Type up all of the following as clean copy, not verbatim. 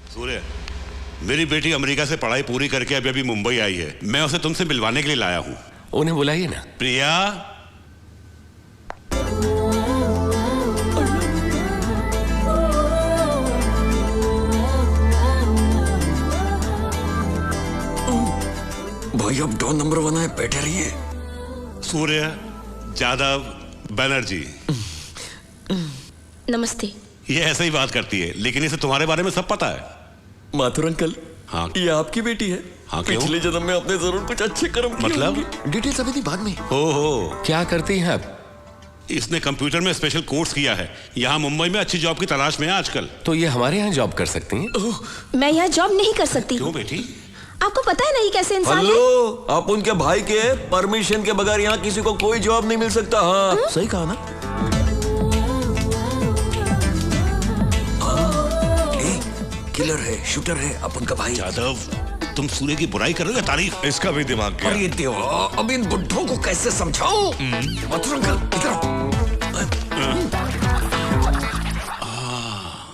सूर्य, मेरी बेटी अमेरिका से पढ़ाई पूरी करके अभी अभी मुंबई आई है। मैं उसे तुमसे मिलवाने के लिए लाया हूँ। उन्हें बुलाइए ना। प्रिया, भाई अब डॉन नंबर 1 है, बैठे रहिए। सूर्य यादव बनर्जी। नमस्ते। ये ऐसे ही बात करती है, लेकिन इसे तुम्हारे बारे में सब पता है। माथुर अंकल, हाँ, ये आपकी बेटी है। हाँ, क्यों? पिछले जन्म में आपने जरूर कुछ अच्छे कर्म किए मतलब? होंगे। डिटेल्स अभी बाद में। हो क्या करती हैं आप? इसने कंप्यूटर में स्पेशल कोर्स किया है। यहाँ मुंबई में अच्छी जॉब की तलाश में है आजकल। तो ये हमारे यहाँ जॉब कर सकती हैं? मैं यहाँ जॉब नहीं कर सकती। क्यों बेटी? आपको पता है नहीं कैसे इंसान है? हेलो, आप उनके भाई के परमिशन के बगैर यहाँ किसी को कोई जॉब नहीं मिल सकता। हाँ सही कहा ना। किलर है, शूटर है, अपन का भाई। यादव, तुम सूर्य की बुराई कर रहे हो या तारीफ? इसका भी दिमाग क्या? अरे देवा, अब इन बुड्ढों को कैसे समझाओ? माथुर अंकल इधर आओ।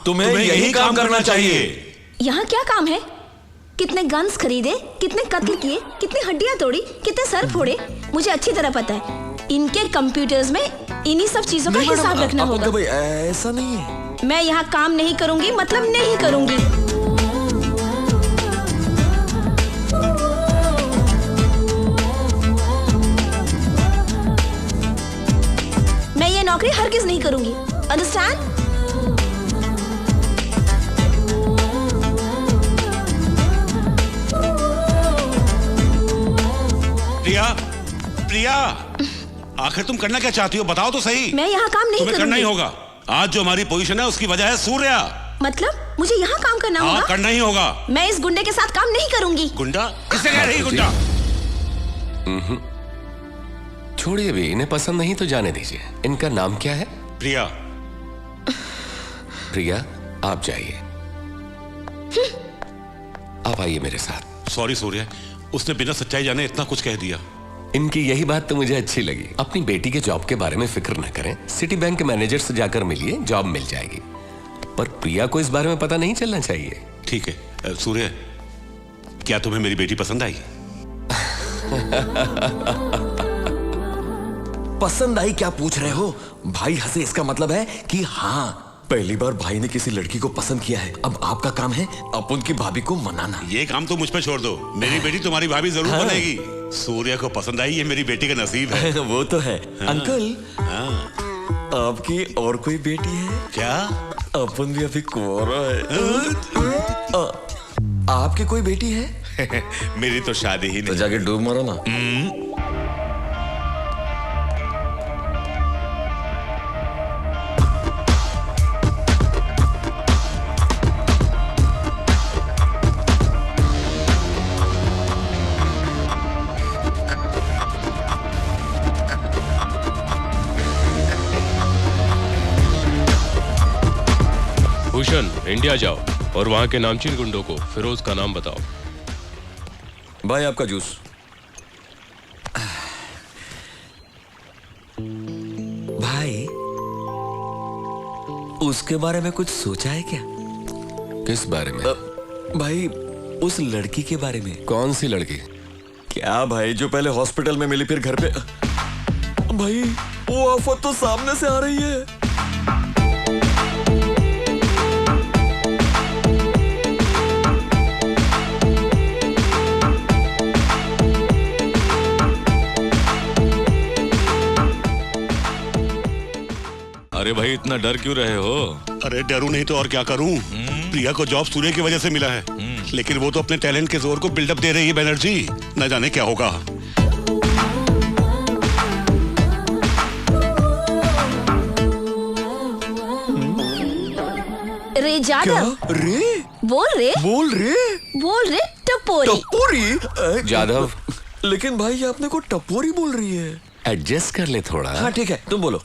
तुम्हें यही काम करना चाहिए। यहाँ क्या काम है? कितने गन्स खरीदे, कितने कत्ल किए, कितनी हड्डियां तोड़ी, कितने सर फोड़े, मुझे अच्छी तरह पता है। इनके कंप्यूटर्स में इन्हीं सब चीजों का हिसाब रखना होगा। भाई ऐसा नहीं है। मैं यहाँ काम नहीं करूंगी, मतलब नहीं करूंगी। मैं ये नौकरी हरगिज नहीं करूंगी। अंडरस्टैंड? प्रिया, प्रिया, आखिर तुम करना क्या चाहती हो? बताओ तो सही। मैं यहाँ काम नहीं तुम्हें करूंगी। करना ही होगा। आज जो हमारी पोजीशन है उसकी वजह है सूर्या। मतलब मुझे यहाँ काम करना हाँ, होगा? करना ही होगा। मैं इस गुंडे के साथ काम नहीं करूंगी। गुंडा? किसने कह रही गुंडा? छोड़िए भी, इन्हें पसंद नहीं तो जाने दीजिए। इनका नाम क्या है? प्रिया। प्रिया, आप जाइए। आप आइए मेरे साथ। सॉरी सूर्य, उसने बिना सच्चाई जाने इतना कुछ कह दिया। इनकी यही बात तो मुझे अच्छी लगी। अपनी बेटी के जॉब के बारे में फिक्र न करें, सिटी बैंक के मैनेजर से जाकर मिलिए, जॉब मिल जाएगी। पर प्रिया को इस बारे में पता नहीं चलना चाहिए। ठीक है। सूर्य, क्या तुम्हें मेरी बेटी पसंद आई? पसंद आई क्या पूछ रहे हो? भाई हंसे, इसका मतलब है कि हाँ, पहली बार भाई ने किसी लड़की को पसंद किया है। अब आपका काम है अपन की भाभी को मनाना। ये काम तो मुझ पे छोड़ दो। मेरी बेटी तुम्हारी भाभी जरूर बनेगी। सूर्य को पसंद आई, ये मेरी बेटी का नसीब है। वो तो है। अंकल, हाँ। आपकी और कोई बेटी है क्या? अपन भी अभी कुंवारा है। आपकी कोई बेटी है? मेरी तो शादी ही तो नहीं। जाके डूब मारो ना। भूषण, इंडिया जाओ और वहां के नामचीन गुंडों को फिरोज का नाम बताओ। भाई आपका जूस। भाई, उसके बारे में कुछ सोचा है क्या? किस बारे में? भाई, उस लड़की के बारे में। कौन सी लड़की? क्या भाई, जो पहले हॉस्पिटल में मिली फिर घर पे? भाई, वो आफत तो सामने से आ रही है। अरे भाई, इतना डर क्यों रहे हो? अरे डरू नहीं तो और क्या करूं? प्रिया को जॉब सूर्य की वजह से मिला है, लेकिन वो तो अपने टैलेंट के जोर को बिल्डअप दे रही है बनर्जी। न जाने क्या होगा। रे जादव, रे बोल रे, बोल रे बोल रे टपोरी। टपोरी? जादव, लेकिन भाई ये अपने को टपोरी बोल रही है। एडजस्ट कर ले थोड़ा। हाँ ठीक है, तुम बोलो।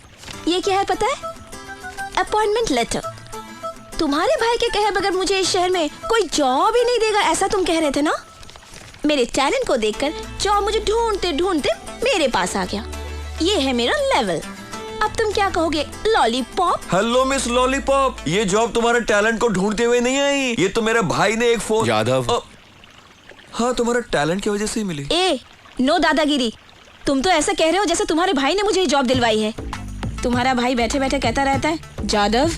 ये क्या है पता है? Appointment letter. तुम्हारे भाई के कहे बगैर मुझे इस शहर में कोई जॉब ही नहीं देगा, ऐसा तुम कह रहे थे ना? मेरे टैलेंट को देखकर जॉब मुझे ढूंढते ढूंढते मेरे पास आ गया। ये है मेरा लेवल। अब तुम क्या कहोगे, लॉलीपॉप? हेलो मिस लॉलीपॉप, ये जॉब तुम्हारे टैलेंट को ढूंढते हुए नहीं आई, ये तो मेरे भाई ने एक फोन। यादव। हाँ, तुम्हारा टैलेंट की वजह से ही मिली। नो दादागिरी। तुम तो ऐसा कह रहे हो जैसे तुम्हारे भाई ने मुझे ये जॉब दिलवाई है। तुम्हारा भाई बैठे बैठे कहता रहता है जादव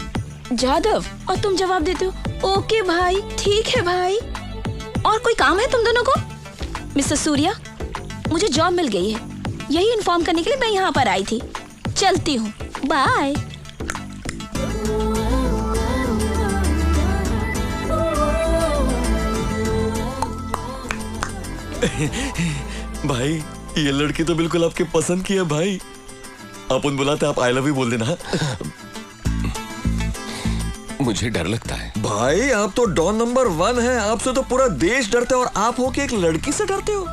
जादव, और तुम जवाब देते हो ओके भाई, ठीक है भाई। और कोई काम है तुम दोनों को? मिस्टर सूर्या, मुझे जॉब मिल गई है, यही इन्फॉर्म करने के लिए मैं यहाँ पर आई थी। चलती हूँ, बाय। भाई, ये लड़की तो बिल्कुल आपके पसंद की है भाई। अपन बुलाते आप आई लव यू बोल देना। मुझे डर लगता है भाई, आप तो डॉन नंबर 1 हैं, आपसे तो पूरा देश डरता है और आप हो के एक लड़की से डरते हो।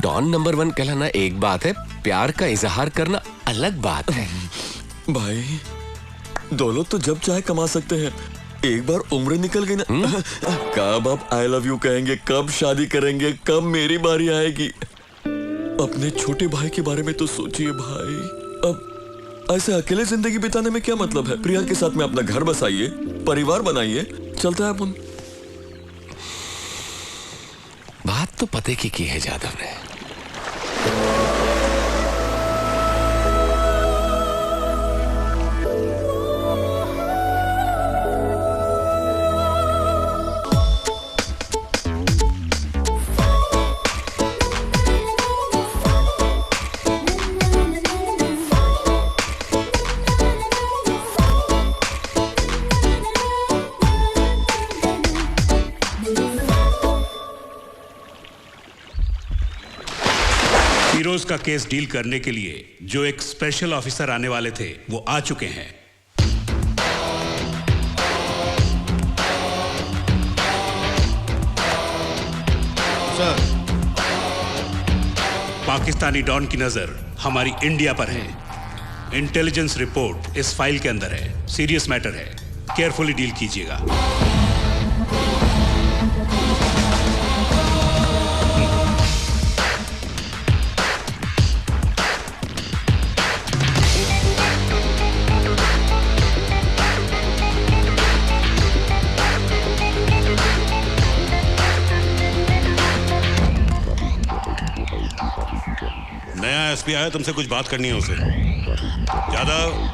डॉन नंबर 1 कहलाना एक बात है, प्यार का इजहार करना अलग बात है। भाई, दौलत तो जब चाहे कमा सकते हैं, एक बार उम्र निकल गई ना, कब आप आई लव यू कहेंगे, कब शादी करेंगे, कब मेरी बारी आएगी। अपने छोटे भाई के बारे में तो सोचिए भाई। अब ऐसे अकेले जिंदगी बिताने में क्या मतलब है? प्रिया के साथ में अपना घर बसाइए, परिवार बनाइए, चलता है अपन। बात तो पते की है जादव ने। फिरोज का केस डील करने के लिए जो एक स्पेशल ऑफिसर आने वाले थे वो आ चुके हैं। सर, पाकिस्तानी डॉन की नजर हमारी इंडिया पर है। इंटेलिजेंस रिपोर्ट इस फाइल के अंदर है, सीरियस मैटर है, केयरफुली डील कीजिएगा। नया एसपी आया, तुमसे कुछ बात करनी है उसे। यादव,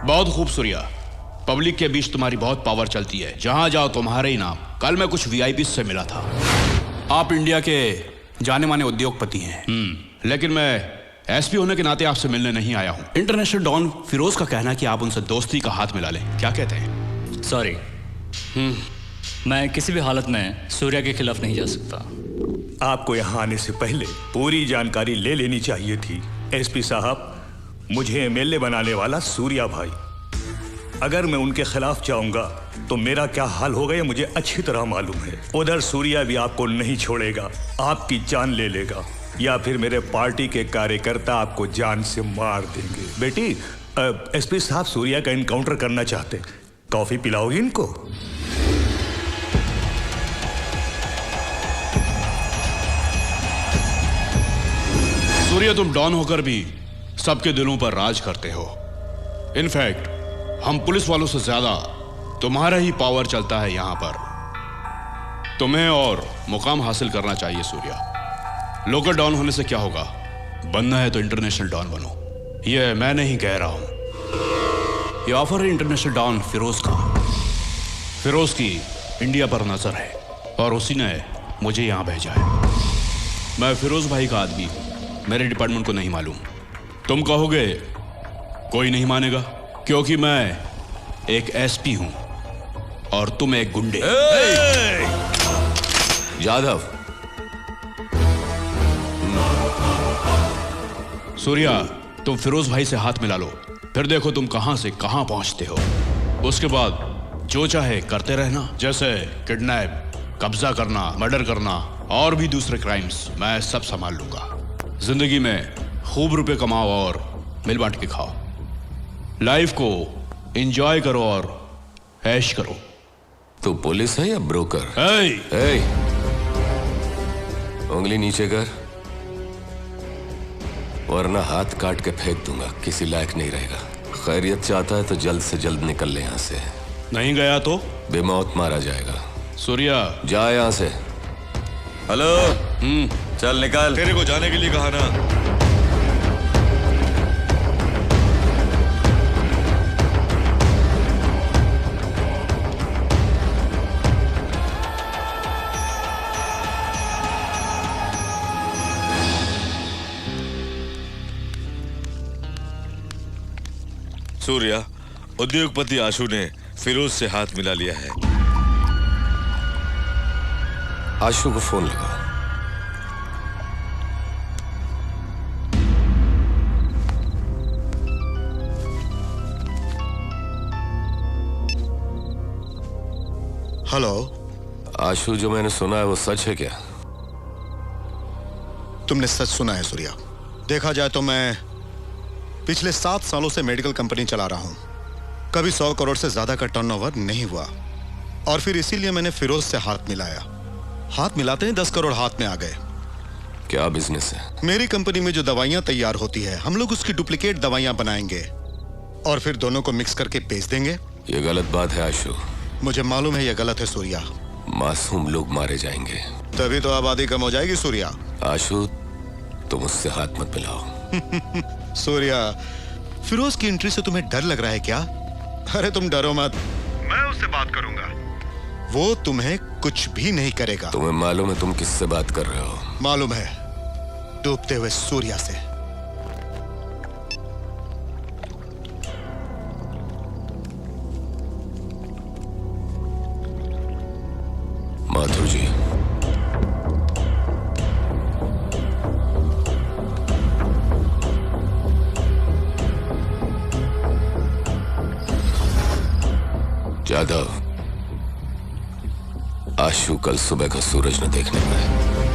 बहुत खूब सूर्या, पब्लिक के बीच तुम्हारी बहुत पावर चलती है, जहां जाओ तुम्हारे ही नाम। कल मैं कुछ वीआईपी से मिला था। आप इंडिया के जाने माने उद्योगपति हैं, लेकिन मैं एसपी होने के नाते आपसे मिलने नहीं आया हूं। इंटरनेशनल डॉन फिरोज का कहना है कि आप उनसे दोस्ती का हाथ मिला लें, क्या कहते हैं? सॉरी, मैं किसी भी हालत में सूर्या के खिलाफ नहीं जा सकता। आपको यहाँ आने से पहले पूरी जानकारी ले लेनी चाहिए थी। एसपी साहब, मुझे एमएलए बनाने वाला सूर्या भाई, अगर मैं उनके खिलाफ जाऊंगा तो मेरा क्या हाल होगा ये मुझे अच्छी तरह मालूम है। उधर सूर्या भी आपको नहीं छोड़ेगा, आपकी जान ले लेगा, या फिर मेरे पार्टी के कार्यकर्ता आपको जान से मार देंगे। बेटी, एसपी साहब सूर्या का इनकाउंटर करना चाहते, कॉफी पिलाओगी इनको? सूर्या, तुम डॉन होकर भी सबके दिलों पर राज करते हो। इनफैक्ट हम पुलिस वालों से ज्यादा तुम्हारा ही पावर चलता है यहां पर। तुम्हें और मुकाम हासिल करना चाहिए सूर्या। लोकल डॉन होने से क्या होगा, बनना है तो इंटरनेशनल डॉन बनो। ये मैं नहीं कह रहा हूं, ये ऑफर है इंटरनेशनल डॉन फिरोज का। फिरोज की इंडिया पर नजर है और उसी ने मुझे यहां भेजा है। मैं फिरोज भाई का आदमी हूं, मेरे डिपार्टमेंट को नहीं मालूम। तुम कहोगे कोई नहीं मानेगा, क्योंकि मैं एक एसपी हूं और तुम एक गुंडे। यादव, सूर्या, तुम फिरोज भाई से हाथ मिला लो, फिर देखो तुम कहां से कहां पहुंचते हो। उसके बाद जो चाहे करते रहना, जैसे किडनैप, कब्जा करना, मर्डर करना और भी दूसरे क्राइम्स मैं सब संभाल लूंगा। जिंदगी में खूब रुपए कमाओ और मिल बांट के खाओ। लाइफ को एंजॉय करो और ऐश करो। तू पुलिस है या ब्रोकर? ए! उंगली नीचे कर, वरना हाथ काट के फेंक दूंगा, किसी लायक नहीं रहेगा। खैरियत चाहता है तो जल्द से जल्द निकल ले यहाँ से। नहीं गया तो बेमौत मारा जाएगा। सूर्या जा यहाँ से। हेलो। चल निकाल। तेरे को जाने के लिए कहा ना। सूर्या, उद्योगपति आशु ने फिरोज से हाथ मिला लिया है। आशु को फोन लगाओ। हेलो। आशु, जो मैंने सुना है वो सच है क्या? तुमने सच सुना है सूर्या। देखा जाए तो मैं पिछले 7 सालों से मेडिकल कंपनी चला रहा हूं। कभी 100 करोड़ से ज्यादा का टर्नओवर नहीं हुआ, और फिर इसीलिए मैंने फिरोज से हाथ मिलाया। हाथ मिलाते ही 10 करोड़ हाथ में आ गए। क्या बिजनेस है? मेरी कंपनी में जो दवाइयां तैयार होती है, हम लोग उसकी डुप्लीकेट दवाइयां बनाएंगे और फिर दोनों को मिक्स करके बेच देंगे। ये गलत बात है आशु। मुझे मालूम है ये गलत है सूर्या। मासूम लोग मारे जाएंगे। तभी तो आबादी कम हो जाएगी सूर्या। आशु, तुम उससे हाथ मत मिलाओ। सूर्या, फिरोज की एंट्री से तुम्हें डर लग रहा है क्या? अरे तुम डरो मत, मैं उससे बात करूंगा। वो तुम्हें कुछ भी नहीं करेगा। तुम्हें मालूम है तुम किससे बात कर रहे हो? मालूम है, डूबते हुए सूर्या से। माथुर जी, जादव, आशु कल सुबह का सूरज न देखने पाए।